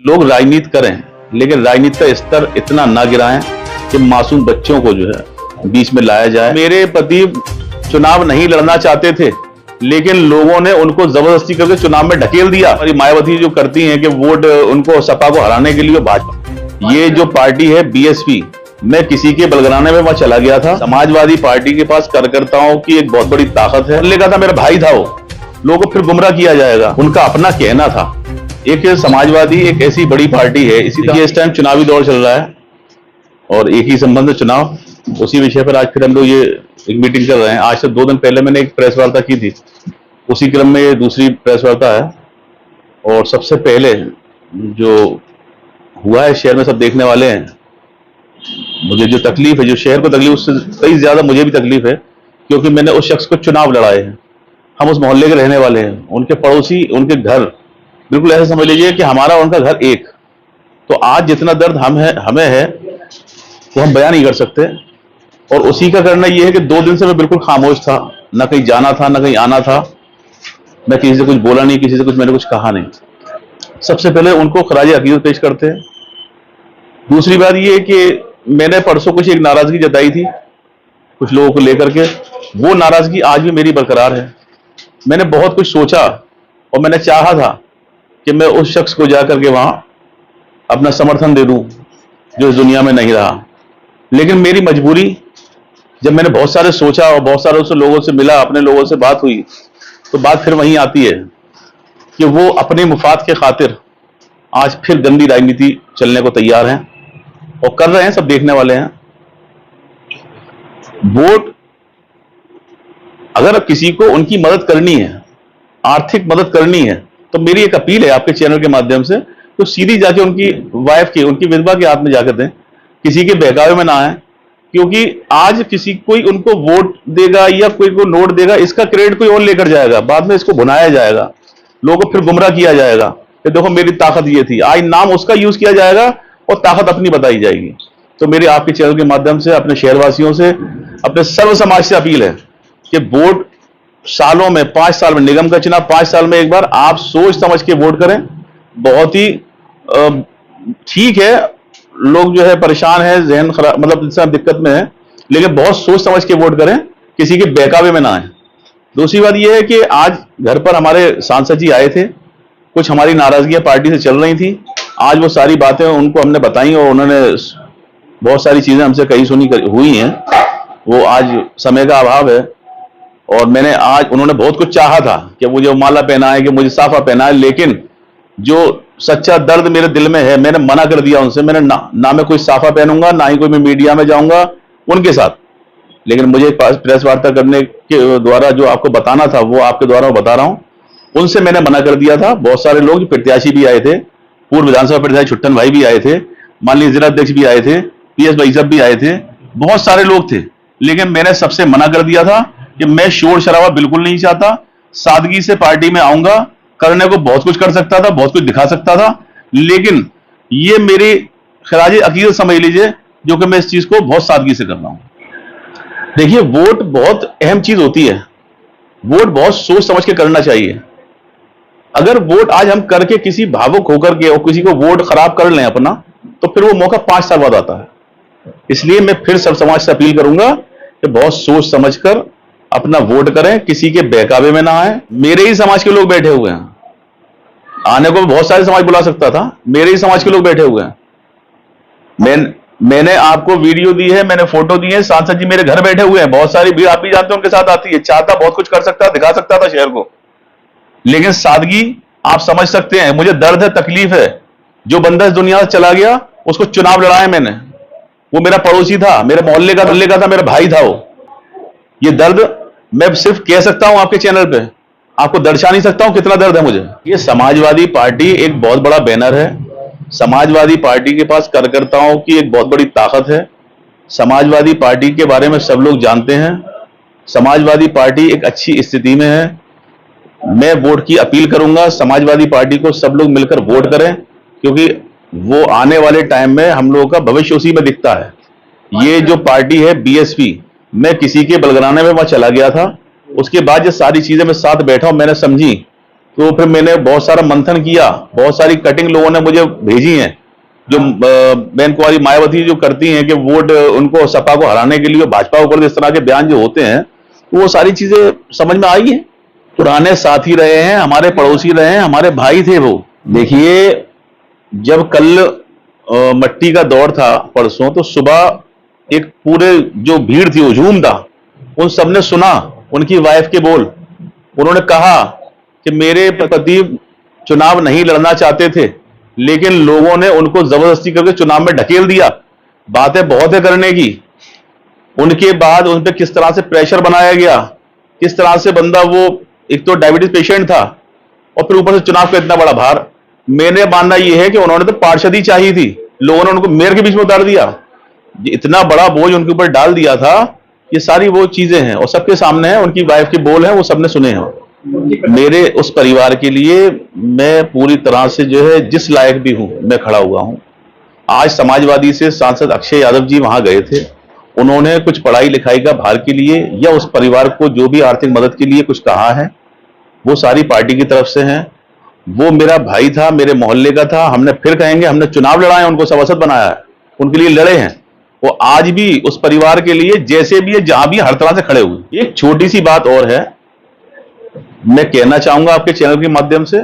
लोग राजनीति करें, लेकिन राजनीति का स्तर इतना ना गिराएं कि मासूम बच्चों को जो है बीच में लाया जाए। मेरे पति चुनाव नहीं लड़ना चाहते थे, लेकिन लोगों ने उनको जबरदस्ती करके चुनाव में ढकेल दिया। हमारी मायावती जो करती हैं कि वोट उनको सपा को हराने के लिए भाजपा, ये जो पार्टी है बीएसपी, मैं किसी के बलगराने में वहां चला गया था। समाजवादी पार्टी के पास कार्यकर्ताओं की एक बहुत बड़ी ताकत है। लेगा था मेरा भाई था, वो लोगों को फिर गुमराह किया जाएगा, उनका अपना कहना था। एक समाजवादी एक ऐसी बड़ी पार्टी है, इसी तरह इस टाइम चुनावी दौर चल रहा है और एक ही संबंध चुनाव, उसी विषय पर आज फिर हम लोग ये एक मीटिंग कर रहे हैं। आज से 2 दिन पहले मैंने एक प्रेस वार्ता की थी, उसी क्रम में ये दूसरी प्रेस वार्ता है। और सबसे पहले जो हुआ है शहर में, सब देखने वाले हैं, मुझे जो तकलीफ है, जो शहर को तकलीफ, उससे कई ज्यादा मुझे भी तकलीफ है, क्योंकि मैंने उस शख्स को चुनाव लड़ाए हैं। हम उस मोहल्ले के रहने वाले हैं, उनके पड़ोसी, उनके घर, बिल्कुल ऐसा समझ लीजिए कि हमारा उनका घर एक। तो आज जितना दर्द हमें है वो हम बयान नहीं कर सकते। और उसी का करना यह है कि 2 दिन से मैं बिल्कुल खामोश था, ना कहीं जाना था, ना कहीं आना था। मैं किसी से कुछ बोला नहीं, किसी से कुछ मैंने कुछ कहा नहीं। सबसे पहले उनको खराज अकीदत पेश करते हैं। दूसरी बात यह है कि मैंने परसों कुछ एक नाराजगी जताई थी कुछ लोगों को लेकर के, वो नाराजगी आज भी मेरी बरकरार है। मैंने बहुत कुछ सोचा और मैंने चाहा था कि मैं उस शख्स को जाकर के वहां अपना समर्थन दे दूं जो इस दुनिया में नहीं रहा, लेकिन मेरी मजबूरी, जब मैंने बहुत सारे सोचा और बहुत सारे उस लोगों से मिला, अपने लोगों से बात हुई, तो बात फिर वहीं आती है कि वो अपने मुफाद के खातिर आज फिर गंदी राजनीति चलने को तैयार हैं और कर रहे हैं, सब देखने वाले हैं। वोट, अगर किसी को उनकी मदद करनी है, आर्थिक मदद करनी है, तो मेरी एक अपील है आपके चैनल के माध्यम से, तो सीधी जाके उनकी वाइफ की, उनकी विधवा के हाथ में जाकर दें, किसी के बहकावे में ना आए। क्योंकि आज किसी कोई उनको वोट देगा या कोई को नोट देगा, इसका क्रेडिट कोई और लेकर जाएगा, बाद में इसको भुनाया जाएगा, लोगों को फिर गुमराह किया जाएगा कि देखो मेरी ताकत ये थी। आज नाम उसका यूज किया जाएगा और ताकत अपनी बताई जाएगी। तो मेरी आपके चैनल के माध्यम से अपने शहरवासियों से, अपने सर्व समाज से अपील है कि वोट सालों में, 5 साल में, निगम का चुनाव 5 साल में एक बार, आप सोच समझ के वोट करें। बहुत ही ठीक है, लोग जो है परेशान है, जहन खराब, मतलब इंसान दिक्कत में है, लेकिन बहुत सोच समझ के वोट करें, किसी के बहकावे में ना आए। दूसरी बात यह है कि आज घर पर हमारे सांसद जी आए थे, कुछ हमारी नाराजगियां पार्टी से चल रही थी। आज वो सारी बातें उनको हमने बताई और उन्होंने बहुत सारी चीजें हमसे कही सुनी हुई हैं। वो आज समय का अभाव है और मैंने आज, उन्होंने बहुत कुछ चाहा था कि मुझे माला पहनाए, कि मुझे साफा पहनाए, लेकिन जो सच्चा दर्द मेरे दिल में है, मैंने मना कर दिया उनसे। मैंने ना मैं कोई साफा पहनूंगा, ना ही कोई मैं मीडिया में जाऊंगा उनके साथ। लेकिन मुझे प्रेस वार्ता करने के द्वारा जो आपको बताना था, वो आपके द्वारा बता रहा हूं। उनसे मैंने मना कर दिया था। बहुत सारे लोग, प्रत्याशी भी आए थे, पूर्व विधानसभा प्रत्याशी छुट्टन भाई भी आए थे, माननीय जिला अध्यक्ष भी आए थे, पीएस भाई साहब भी आए थे, बहुत सारे लोग थे। लेकिन मैंने सबसे मना कर दिया था कि मैं शोर शराबा बिल्कुल नहीं चाहता, सादगी से पार्टी में आऊंगा। करने को बहुत कुछ कर सकता था, बहुत कुछ दिखा सकता था, लेकिन ये मेरी खराज अकीदत समझ लीजिए, जो कि मैं इस चीज को बहुत सादगी से कर रहा हूं। देखिए, वोट बहुत अहम चीज होती है, वोट बहुत सोच समझ के करना चाहिए। अगर वोट आज हम करके किसी भावुक होकर के और किसी को वोट खराब कर लें अपना, तो फिर वो मौका 5 साल बाद आता है। इसलिए मैं फिर सब समाज से अपील करूंगा कि बहुत सोच समझकर अपना वोट करें, किसी के बहकावे में ना आए। मेरे ही समाज के लोग बैठे हुए हैं, आने को बहुत सारे समाज बुला सकता था, मेरे ही समाज के लोग बैठे हुए हैं। मैंने आपको वीडियो दी है, मैंने फोटो दी है, सांसद जी मेरे घर बैठे हुए हैं, बहुत सारी भीड़ आप भी जानते हैं उनके साथ आती है। चाहता बहुत कुछ कर सकता, दिखा सकता था शहर को, लेकिन सादगी आप समझ सकते हैं। मुझे दर्द है, तकलीफ है। जो बंदा इस दुनिया से चला गया, उसको चुनाव लड़ाया मैंने, वो मेरा पड़ोसी था, मेरे मोहल्ले का था, मेरा भाई था वो। ये दर्द मैं सिर्फ कह सकता हूं आपके चैनल पे, आपको दर्शा नहीं सकता हूं कितना दर्द है मुझे। ये समाजवादी पार्टी एक बहुत बड़ा बैनर है। समाजवादी पार्टी के पास कार्यकर्ताओं की एक बहुत बड़ी ताकत है। समाजवादी पार्टी के बारे में सब लोग जानते हैं। समाजवादी पार्टी एक अच्छी स्थिति में है। मैं वोट की अपील करूंगा, समाजवादी पार्टी को सब लोग मिलकर वोट करें, क्योंकि वो आने वाले टाइम में हम लोगों का भविष्य उसी में दिखता है। ये जो पार्टी है बीएसपी, मैं किसी के बलगराने में वहां चला गया था, उसके बाद ये सारी चीजें मैं साथ बैठा हूं, मैंने समझी तो फिर मैंने बहुत सारा मंथन किया, बहुत सारी कटिंग लोगों ने मुझे भेजी हैं, जो बहन कुमारी मायावती जो करती हैं कि वोट उनको सपा को हराने के लिए भाजपा को इस तरह के बयान जो होते हैं, वो सारी चीजें समझ में आई हैं। पुराने साथी रहे हैं, हमारे पड़ोसी रहे हैं, हमारे भाई थे वो। देखिए, जब कल मट्टी का दौर था परसों, तो सुबह एक पूरे जो भीड़ थी, हुजूम था, उन सबने सुना उनकी वाइफ के बोल। उन्होंने कहा कि मेरे पति चुनाव नहीं लड़ना चाहते थे, लेकिन लोगों ने उनको जबरदस्ती करके चुनाव में ढकेल दिया। बातें बहुत है करने की। उनके बाद उन पर किस तरह से प्रेशर बनाया गया, किस तरह से बंदा, वो एक तो डायबिटीज पेशेंट था और फिर ऊपर से चुनाव का इतना बड़ा भार। मेरे मानना यह है कि उन्होंने तो पार्षदी चाहिए थी, लोगों ने उनको मेयर के बीच में उतार दिया। इतना बड़ा बोझ उनके ऊपर डाल दिया था। ये सारी वो चीजें हैं और सबके सामने है, उनकी वाइफ के बोल हैं, वो सबने सुने हैं। मेरे उस परिवार के लिए मैं पूरी तरह से जो है जिस लायक भी हूं, मैं खड़ा हुआ हूं। आज समाजवादी से सांसद अक्षय यादव जी वहां गए थे, उन्होंने कुछ पढ़ाई लिखाई का भार के लिए या उस परिवार को जो भी आर्थिक मदद के लिए कुछ कहा है, वो सारी पार्टी की तरफ से है। वो मेरा भाई था, मेरे मोहल्ले का था। हमने फिर कहेंगे, हमने चुनाव लड़ा है, उनको सभासद बनाया है, उनके लिए लड़े हैं। वो आज भी उस परिवार के लिए जैसे भी है, जहां भी, हर तरह से खड़े हुए। एक छोटी सी बात और है, मैं कहना चाहूंगा आपके चैनल के माध्यम से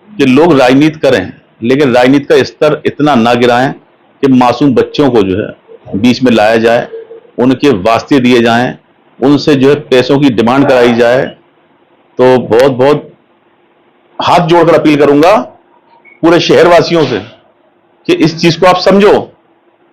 कि लोग राजनीति करें, लेकिन राजनीति का स्तर इतना ना गिराएं कि मासूम बच्चों को जो है बीच में लाया जाए, उनके वास्ते दिए जाएं, उनसे जो है पैसों की डिमांड कराई जाए। तो बहुत बहुत हाथ जोड़कर अपील करूंगा पूरे शहरवासियों से कि इस चीज को आप समझो।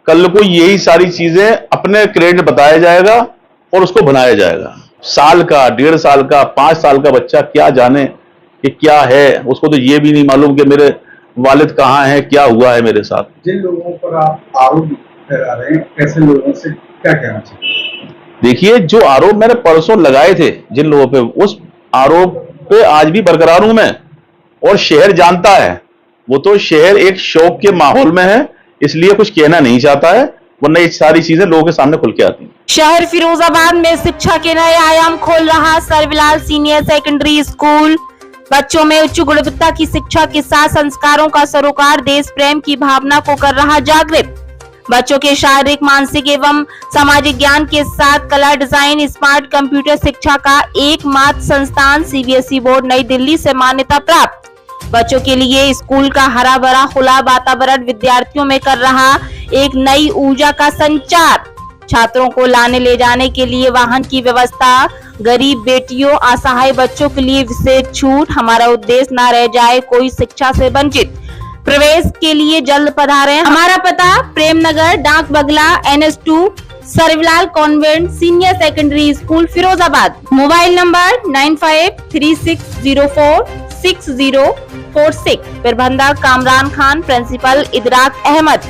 कल को यही सारी चीजें अपने क्रेडिट बताया जाएगा और उसको बनाया जाएगा। साल का, 1.5 साल का, 5 साल का बच्चा क्या जाने कि क्या है, उसको तो ये भी नहीं मालूम कि मेरे वालिद कहाँ हैं, क्या हुआ है मेरे साथ। जिन लोगों पर आप आरोप लगा रहे हैं, ऐसे लोगों से क्या कहना चाहिए? देखिए, जो आरोप मैंने परसों लगाए थे जिन लोगों पे, उस आरोप पे आज भी बरकरार हूं मैं, और शहर जानता है। वो तो शहर एक शौक के माहौल में है, इसलिए कुछ कहना नहीं चाहता है, वरना ये सारी चीजें लोगों के सामने खुल के आती हैं। शहर फिरोजाबाद में शिक्षा के नए आयाम खोल रहा सर्वलाल सीनियर सेकेंडरी स्कूल। बच्चों में उच्च गुणवत्ता की शिक्षा के साथ संस्कारों का सरोकार देश प्रेम की भावना को कर रहा जागृत। बच्चों के शारीरिक, मानसिक एवं सामाजिक ज्ञान के साथ कला, डिजाइन, स्मार्ट कंप्यूटर शिक्षा का एकमात्र संस्थान सीबीएसई बोर्ड नई दिल्ली से मान्यता प्राप्त। बच्चों के लिए स्कूल का हरा भरा खुला वातावरण विद्यार्थियों में कर रहा एक नई ऊर्जा का संचार। छात्रों को लाने ले जाने के लिए वाहन की व्यवस्था, गरीब बेटियों, असहाय बच्चों के लिए विशेष छूट। हमारा उद्देश्य न रह जाए कोई शिक्षा से वंचित। प्रवेश के लिए जल्द पधारें। हमारा पता Premnagar, Dak Bungalow, NS2, Sarvlal convent senior secondary school, Firozabad. Mobile number 9536046046। प्रबंधक कामरान खान, प्रिंसिपल इदराक अहमद।